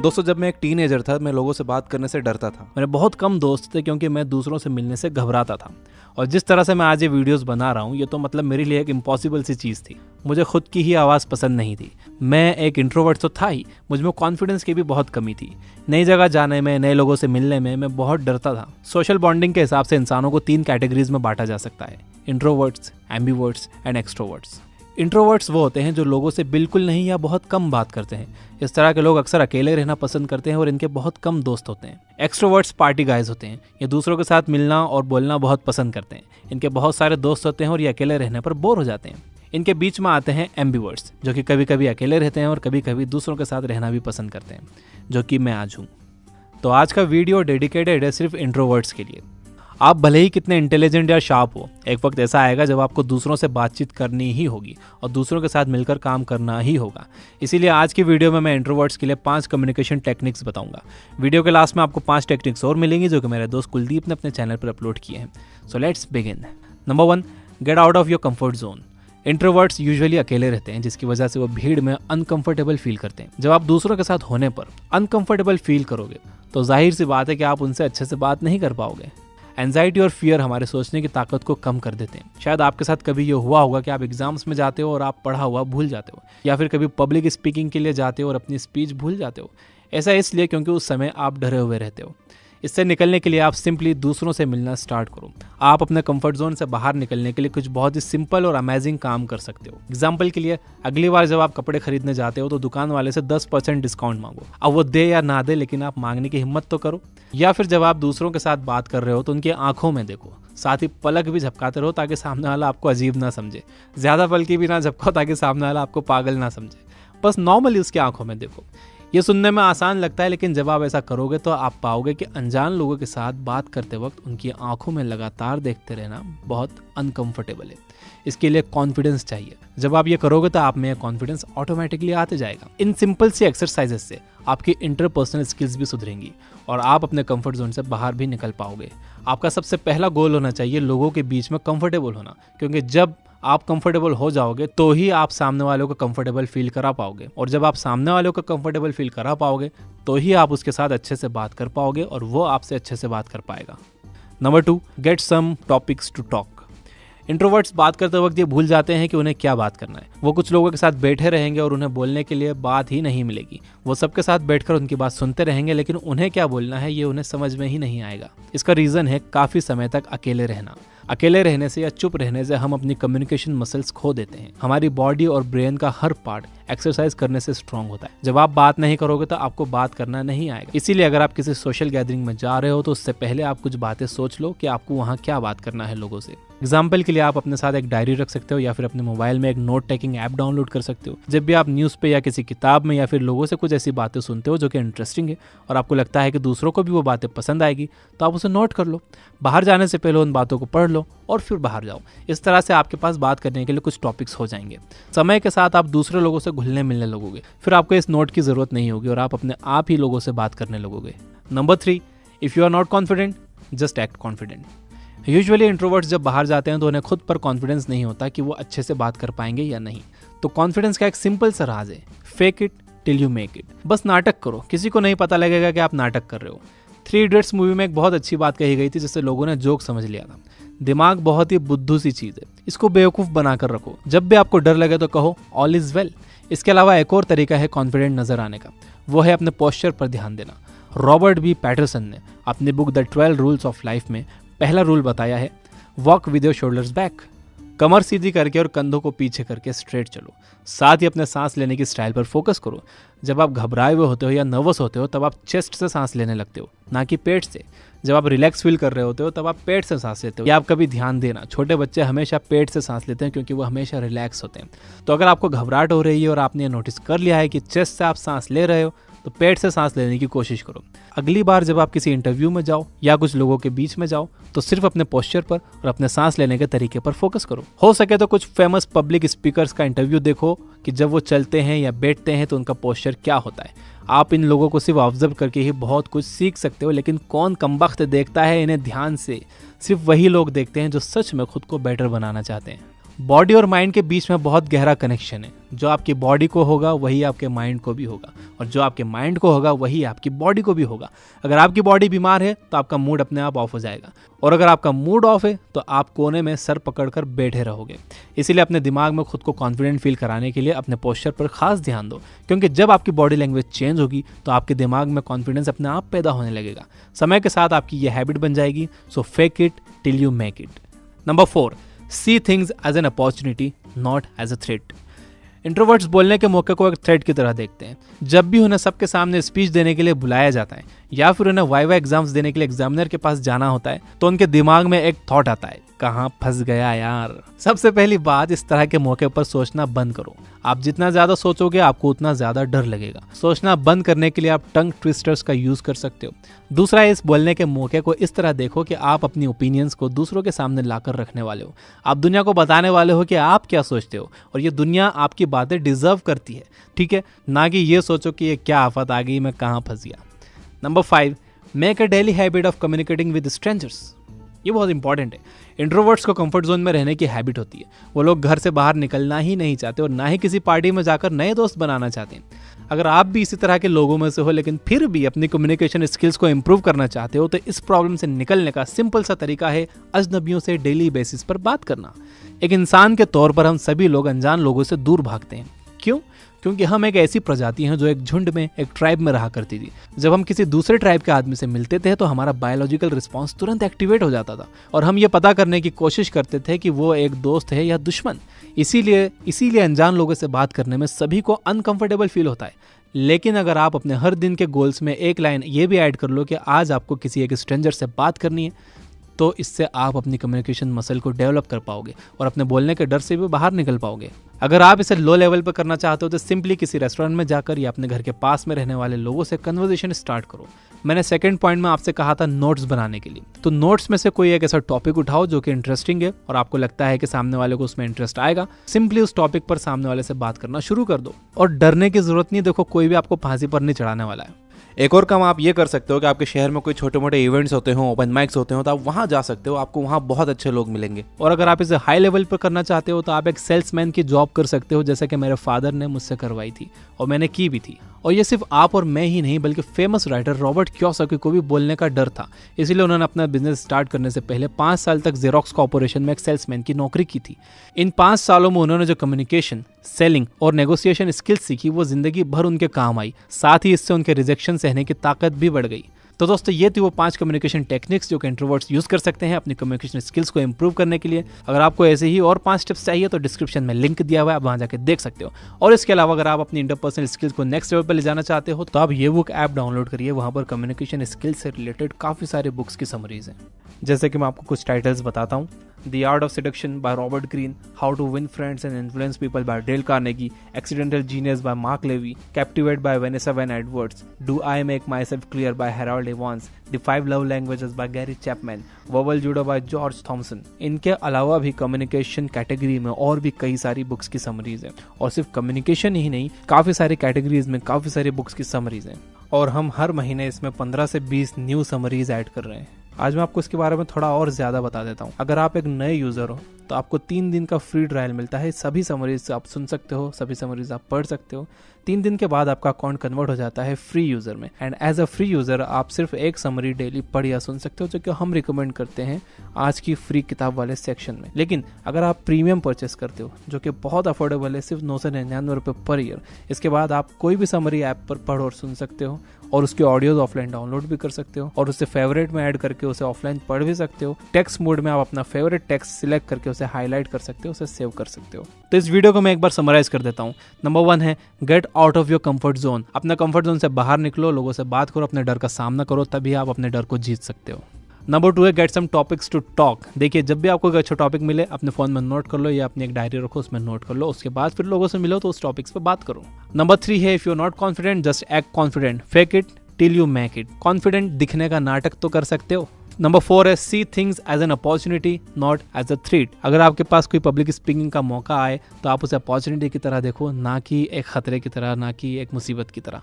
दोस्तों, जब मैं एक टीनेजर था मैं लोगों से बात करने से डरता था। मेरे बहुत कम दोस्त थे क्योंकि मैं दूसरों से मिलने से घबराता था। और जिस तरह से मैं आज ये वीडियोस बना रहा हूँ, ये तो मतलब मेरे लिए एक इम्पॉसिबल सी चीज़ थी। मुझे खुद की ही आवाज़ पसंद नहीं थी। मैं एक इंट्रोवर्ट तो था ही, मुझमें कॉन्फिडेंस की भी बहुत कमी थी। नई जगह जाने में, नए लोगों से मिलने में मैं बहुत डरता था। सोशल बॉन्डिंग के हिसाब से इंसानों को 3 कैटेगरीज में बांटा जा सकता है: introverts, ambiverts and extroverts. Introverts वो होते हैं जो लोगों से बिल्कुल नहीं या बहुत कम बात करते हैं। इस तरह के लोग अक्सर अकेले रहना पसंद करते हैं और इनके बहुत कम दोस्त होते हैं। एक्सट्रोवर्ट्स पार्टी गाइज होते हैं। ये दूसरों के साथ मिलना और बोलना बहुत पसंद करते हैं। इनके बहुत सारे दोस्त होते हैं और ये अकेले रहने पर बोर हो जाते हैं। इनके बीच में आते हैं एम्बीवर्ट्स, जो कि कभी कभी अकेले रहते हैं और कभी कभी दूसरों के साथ रहना भी पसंद करते हैं, जो कि मैं आज हूँ। तो आज का वीडियो डेडिकेटेड है सिर्फ इंट्रोवर्ट्स के लिए। आप भले ही कितने इंटेलिजेंट या शार्प हो, एक वक्त ऐसा आएगा जब आपको दूसरों से बातचीत करनी ही होगी और दूसरों के साथ मिलकर काम करना ही होगा। इसीलिए आज की वीडियो में मैं इंट्रोवर्ट्स के लिए 5 कम्युनिकेशन टेक्निक्स बताऊंगा। वीडियो के लास्ट में आपको 5 टेक्निक्स और मिलेंगी जो कि मेरे दोस्त कुलदीप ने अपने चैनल पर अपलोड किए हैं। So let's begin. Number 1, get out of your comfort zone. Introverts usually अकेले रहते हैं, जिसकी वजह से वो भीड़ में अनकंफर्टेबल फील करते हैं। जब आप दूसरों के साथ होने पर अनकंफर्टेबल फील करोगे तो जाहिर सी बात है कि आप उनसे अच्छे से बात नहीं कर पाओगे। एंजाइटी और फियर हमारे सोचने की ताकत को कम कर देते हैं। शायद आपके साथ कभी ये हुआ होगा कि आप एग्जाम्स में जाते हो और आप पढ़ा हुआ भूल जाते हो, या फिर कभी पब्लिक स्पीकिंग के लिए जाते हो और अपनी स्पीच भूल जाते हो। ऐसा इसलिए क्योंकि उस समय आप डरे हुए रहते हो। इससे निकलने के लिए आप सिंपली दूसरों से मिलना स्टार्ट करो। आप अपने कंफर्ट जोन से बाहर निकलने के लिए कुछ बहुत ही सिंपल और अमेजिंग काम कर सकते हो। एग्जाम्पल के लिए, अगली बार जब आप कपड़े खरीदने जाते हो तो दुकान वाले से 10% डिस्काउंट मांगो। अब वो दे या ना दे, लेकिन आप मांगने की हिम्मत तो करो। या फिर जब आप दूसरों के साथ बात कर रहे हो तो उनकी आंखों में देखो, साथ ही पलक भी झपकाते रहो ताकि सामने वाला आपको अजीब ना समझे। ज़्यादा पलकी भी ना झपकाओ ताकि सामने वाला आपको पागल ना समझे। बस नॉर्मली उसकी आंखों में देखो। ये सुनने में आसान लगता है, लेकिन जब आप ऐसा करोगे तो आप पाओगे कि अनजान लोगों के साथ बात करते वक्त उनकी आंखों में लगातार देखते रहना बहुत अनकंफर्टेबल है। इसके लिए कॉन्फिडेंस चाहिए। जब आप ये करोगे तो आप में कॉन्फिडेंस ऑटोमेटिकली आते जाएगा। इन सिंपल सी एक्सरसाइजेस से आपकी इंटरपर्सनल स्किल्स भी सुधरेंगी और आप अपने कंफर्ट जोन से बाहर भी निकल पाओगे। आपका सबसे पहला गोल होना चाहिए लोगों के बीच में कंफर्टेबल होना, क्योंकि जब आप कंफर्टेबल हो जाओगे तो ही आप सामने वालों को कंफर्टेबल फील करा पाओगे, और जब आप सामने वालों को कंफर्टेबल फील करा पाओगे तो ही आप उसके साथ अच्छे से बात कर पाओगे और वो आपसे अच्छे से बात कर पाएगा। Number 2, get some topics to talk. Introverts बात करते वक्त ये भूल जाते हैं कि उन्हें क्या बात करना है। वो कुछ लोगों के साथ बैठे रहेंगे और उन्हें बोलने के लिए बात ही नहीं मिलेगी। वो सबके साथ बैठकर उनकी बात सुनते रहेंगे, लेकिन उन्हें क्या बोलना है ये उन्हें समझ में ही नहीं आएगा। इसका रीज़न है काफ़ी समय तक अकेले रहना। अकेले रहने से या चुप रहने से हम अपनी कम्युनिकेशन मसल्स खो देते हैं। हमारी बॉडी और ब्रेन का हर पार्ट एक्सरसाइज करने से स्ट्रांग होता है। जब आप बात नहीं करोगे तो आपको बात करना नहीं आएगा। इसीलिए अगर आप किसी सोशल गैदरिंग में जा रहे हो तो उससे पहले आप कुछ बातें सोच लो कि आपको वहाँ क्या बात करना है लोगों से। एग्जाम्पल के लिए, आप अपने साथ एक डायरी रख सकते हो या फिर अपने मोबाइल में एक नोट टेकिंग ऐप डाउनलोड कर सकते हो। जब भी आप न्यूज़ पे या किसी किताब में या फिर लोगों से कुछ ऐसी बातें सुनते हो जो कि इंटरेस्टिंग है और आपको लगता है कि दूसरों को भी वो बातें पसंद आएगी, तो आप उसे नोट कर लो। बाहर जाने से पहले उन बातों को पढ़ लो और फिर बाहर जाओ। इस तरह से आपके पास बात करने के लिए कुछ टॉपिक्स हो जाएंगे। समय के साथ आप दूसरे लोगों से घुलने मिलने लगोगे, फिर आपको इस नोट की ज़रूरत नहीं होगी और आप अपने आप ही लोगों से बात करने लगोगे। Number 3, if you are not confident, just act confident. Usually introverts जब बाहर जाते हैं तो उन्हें खुद पर कॉन्फिडेंस नहीं होता कि वो अच्छे से बात कर पाएंगे या नहीं। तो कॉन्फिडेंस का एक सिंपल सा राज है: fake it till you make it. बस नाटक करो, किसी को नहीं पता लगेगा कि आप नाटक कर रहे हो। 3 इडियट्स मूवी में एक बहुत अच्छी बात कही गई थी जिससे लोगों ने जोक समझ लिया था: दिमाग बहुत ही बुद्धू सी चीज़ है, इसको बेवकूफ़ बनाकर रखो। जब भी आपको डर लगे तो कहो ऑल इज़ वेल। इसके अलावा एक और तरीका है कॉन्फिडेंट नजर आने का, वो है अपने पोस्चर पर ध्यान देना। रॉबर्ट बी पैटरसन ने अपनी book the 12 rules of life में पहला रूल बताया है: walk with your shoulders back. कमर सीधी करके और कंधों को पीछे करके स्ट्रेट चलो। साथ ही अपने सांस लेने की स्टाइल पर फोकस करो। जब आप घबराए हुए होते हो या नर्वस होते हो तब आप चेस्ट से सांस लेने लगते हो, ना कि पेट से। जब आप रिलैक्स फील कर रहे होते हो तब आप पेट से सांस लेते हो। या आप कभी ध्यान देना, छोटे बच्चे हमेशा पेट से सांस लेते हैं क्योंकि वो हमेशा रिलैक्स होते हैं। तो अगर आपको घबराहट हो रही है और आपने नोटिस कर लिया है कि चेस्ट से आप सांस ले रहे हो, तो पेट से सांस लेने की कोशिश करो। अगली बार जब आप किसी इंटरव्यू में जाओ या कुछ लोगों के बीच में जाओ तो सिर्फ अपने पोस्चर पर और अपने सांस लेने के तरीके पर फोकस करो। हो सके तो कुछ फेमस पब्लिक स्पीकर्स का इंटरव्यू देखो कि जब वो चलते हैं या बैठते हैं तो उनका पोस्चर क्या होता है। आप इन लोगों को सिर्फ ऑब्जर्व करके ही बहुत कुछ सीख सकते हो, लेकिन कौन कमबख्त देखता है इन्हें ध्यान से? सिर्फ वही लोग देखते हैं जो सच में खुद को बेटर बनाना चाहते हैं। बॉडी और माइंड के बीच में बहुत गहरा कनेक्शन है। जो आपकी बॉडी को होगा वही आपके माइंड को भी होगा, और जो आपके माइंड को होगा वही आपकी बॉडी को भी होगा। अगर आपकी बॉडी बीमार है तो आपका मूड अपने आप ऑफ हो जाएगा, और अगर आपका मूड ऑफ है तो आप कोने में सर पकड़कर बैठे रहोगे। इसीलिए अपने दिमाग में खुद को कॉन्फिडेंट फील कराने के लिए अपने पोस्चर पर खास ध्यान दो, क्योंकि जब आपकी बॉडी लैंग्वेज चेंज होगी तो आपके दिमाग में कॉन्फिडेंस अपने आप पैदा होने लगेगा। समय के साथ आपकी ये हैबिट बन जाएगी। So fake it till you make it. Number 4, see things as an opportunity not as a threat. Introverts बोलने के मौके को एक थ्रेट की तरह देखते हैं। जब भी उन्हें सबके सामने स्पीच देने के लिए बुलाया जाता है या फिर उन्हें वाइवा एग्जाम्स देने के लिए एग्जामिनर के पास जाना होता है तो उनके दिमाग में एक थॉट आता है, कहाँ फंस गया यार। सबसे पहली बात, इस तरह के मौके पर सोचना बंद करो। आप जितना ज्यादा सोचोगे आपको उतना ज्यादा डर लगेगा। सोचना बंद करने के लिए आप टंग ट्विस्टर्स का यूज कर सकते हो। दूसरा, इस बोलने के मौके को इस तरह देखो कि आप अपनी ओपिनियंस को दूसरों के सामने लाकर रखने वाले हो। आप दुनिया को बताने वाले हो कि आप क्या सोचते हो, और ये दुनिया आपकी बातें डिजर्व करती है, ठीक है, ना कि ये सोचो कि ये क्या आफत आ गई, मैं कहाँ फंस गया। Number 5, make a daily habit of communicating with strangers. ये बहुत इंपॉर्टेंट है। इंट्रोवर्ट्स को कंफर्ट जोन में रहने की हैबिट होती है। वो लोग घर से बाहर निकलना ही नहीं चाहते और ना ही किसी पार्टी में जाकर नए दोस्त बनाना चाहते हैं। अगर आप भी इसी तरह के लोगों में से हो लेकिन फिर भी अपनी कम्युनिकेशन स्किल्स को इंप्रूव करना चाहते हो तो इस प्रॉब्लम से निकलने का सिंपल सा तरीका है अजनबियों से डेली बेसिस पर बात करना। एक इंसान के तौर पर हम सभी लोग अनजान लोगों से दूर भागते हैं। क्यों? क्योंकि हम एक ऐसी प्रजाति हैं जो एक झुंड में, एक ट्राइब में रहा करती थी। जब हम किसी दूसरे ट्राइब के आदमी से मिलते थे तो हमारा बायोलॉजिकल रिस्पांस तुरंत एक्टिवेट हो जाता था और हम ये पता करने की कोशिश करते थे कि वो एक दोस्त है या दुश्मन। इसीलिए अनजान लोगों से बात करने में सभी को अनकंफर्टेबल फील होता है। लेकिन अगर आप अपने हर दिन के गोल्स में एक लाइन ये भी ऐड कर लो कि आज आपको किसी एक स्ट्रेंजर से बात करनी है, तो इससे आप अपनी कम्युनिकेशन मसल को डेवलप कर पाओगे और अपने बोलने के डर से भी बाहर निकल पाओगे। अगर आप इसे लो लेवल पर करना चाहते हो तो सिंपली किसी रेस्टोरेंट में जाकर या अपने घर के पास में रहने वाले लोगों से कन्वर्सेशन स्टार्ट करो। मैंने सेकंड पॉइंट में आपसे कहा था नोट्स बनाने के लिए, तो नोट्स में से कोई एक ऐसा टॉपिक उठाओ जो कि इंटरेस्टिंग है और आपको लगता है कि सामने वाले को उसमें इंटरेस्ट आएगा। सिंपली उस टॉपिक पर सामने वाले से बात करना शुरू कर दो और डरने की जरूरत नहीं। देखो, कोई भी आपको फांसी पर नहीं चढ़ाने वाला है। एक और काम आप ये कर सकते हो कि आपके शहर में कोई छोटे मोटे इवेंट्स होते हो, ओपन माइक्स होते हो, तो आप वहाँ जा सकते हो। आपको वहाँ बहुत अच्छे लोग मिलेंगे। और अगर आप इसे हाई लेवल पर करना चाहते हो तो आप एक सेल्समैन की जॉब कर सकते हो, जैसे कि मेरे फादर ने मुझसे करवाई थी और मैंने की भी थी। और ये सिर्फ आप और मैं ही नहीं बल्कि फेमस राइटर रॉबर्ट कियोसाकी को भी बोलने का डर था। इसलिए उन्होंने अपना बिजनेस स्टार्ट करने से पहले 5 साल तक जेरोक्स कॉर्पोरेशन में एक सेल्समैन की नौकरी की थी। इन 5 सालों में उन्होंने जो कम्युनिकेशन, सेलिंग और नेगोशिएशन स्किल्स सीखी वो जिंदगी भर उनके काम आई। साथ ही इससे उनके रिजेक्शन सहने की ताकत भी बढ़ गई। तो दोस्तों, ये थी वो 5 कम्युनिकेशन टेक्निक्स जो कि इंट्रोवर्ट्स यूज कर सकते हैं अपनी कम्युनिकेशन स्किल्स को इंप्रूव करने के लिए। अगर आपको ऐसे ही और 5 टिप्स चाहिए तो डिस्क्रिप्शन में लिंक दिया हुआ है, आप वहां जाके देख सकते हो। और इसके अलावा अगर आप अपनी इंटरपर्सनल स्किल्स को नेक्स्ट लेवल पर ले जाना चाहते हो तो आप ये बुक ऐप डाउनलोड करिए। वहां पर कम्युनिकेशन स्किल्स से रिलेटेड काफी सारे बुक्स की समरीज हैं। जैसे कि मैं आपको कुछ टाइटल्स बताता हूँ। The Art of Seduction by Robert Greene, How to Win Friends and Influence People by Dale Carnegie, Accidental Genius by Mark Levy, Captivate by Vanessa Van Edwards, Do I Make Myself Clear by Harold Evans, The 5 Love Languages by Gary Chapman, Verbal Judo by George Thompson। इनके अलावा भी communication category में और भी कई सारी books की summaries हैं। और सिर्फ कम्युनिकेशन ही नहीं, काफ़ी सारी कैटेगरीज में काफ़ी सारी बुक्स की समरीज हैं। और हम हर महीने इसमें 15 से 20 न्यू समरीज ऐड कर रहे हैं। आज मैं आपको इसके बारे में थोड़ा और ज़्यादा बता देता हूँ। अगर आप एक नए यूज़र हो तो आपको 3 दिन का फ्री ट्रायल मिलता है। सभी समरीज आप सुन सकते हो, सभी समरीज आप पढ़ सकते हो। 3 दिन के बाद आपका अकाउंट कन्वर्ट हो जाता है फ्री यूज़र में। And as a free user आप सिर्फ एक समरी डेली पढ़ या सुन सकते हो, जो कि हम रिकमेंड करते हैं आज की फ्री किताब वाले सेक्शन में। लेकिन अगर आप प्रीमियम परचेस करते हो, जो कि बहुत अफोर्डेबल है, सिर्फ 999 रुपये पर ईयर, इसके बाद आप कोई भी समरी ऐप पर पढ़ और सुन सकते हो और उसके ऑडियोज ऑफलाइन डाउनलोड भी कर सकते हो और उसे फेवरेट में ऐड करके उसे ऑफलाइन पढ़ भी सकते हो। टेक्स्ट मोड में आप अपना फेवरेट टेक्स्ट सिलेक्ट करके उसे हाईलाइट कर सकते हो, उसे सेव कर सकते हो। तो इस वीडियो को मैं एक बार समराइज कर देता हूँ। नंबर 1 है get out of your comfort zone. अपने कंफर्ट जोन से बाहर निकलो, लोगों से बात करो, अपने डर का सामना करो, तभी आप अपने डर को जीत सकते हो। नंबर 2 है get some topics to talk. देखिए, जब भी आपको कोई अच्छा टॉपिक मिले अपने फोन में नोट कर लो या अपनी एक डायरी रखो, उसमें नोट कर लो। उसके बाद फिर लोगों से मिलो तो उस टॉपिक्स पे बात करो। नंबर 3 है if you are not confident just act confident, fake it till you make it. Confident दिखने का नाटक तो कर सकते हो। नंबर 4 है see things as an opportunity not as a threat. अगर आपके पास कोई पब्लिक स्पीकिंग का मौका आए तो आप उसे अपॉर्चुनिटी की तरह देखो, ना कि एक खतरे की तरह, ना कि एक मुसीबत की तरह।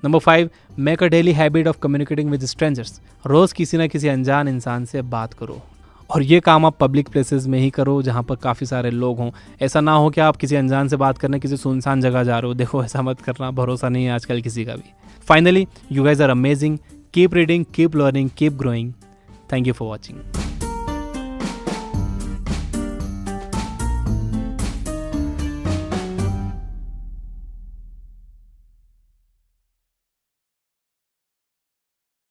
Number 5 make a daily habit of communicating with strangers. रोज किसी ना किसी अनजान इंसान से बात करो। और ये काम आप पब्लिक प्लेसेस में ही करो जहाँ पर काफ़ी सारे लोग हों। ऐसा ना हो कि आप किसी अनजान से बात करने किसी सुनसान जगह जा रहे हो। देखो ऐसा मत करना, भरोसा नहीं है आजकल किसी का भी। Finally, you guys are amazing, keep reading, keep learning, keep growing. Thank you for watching.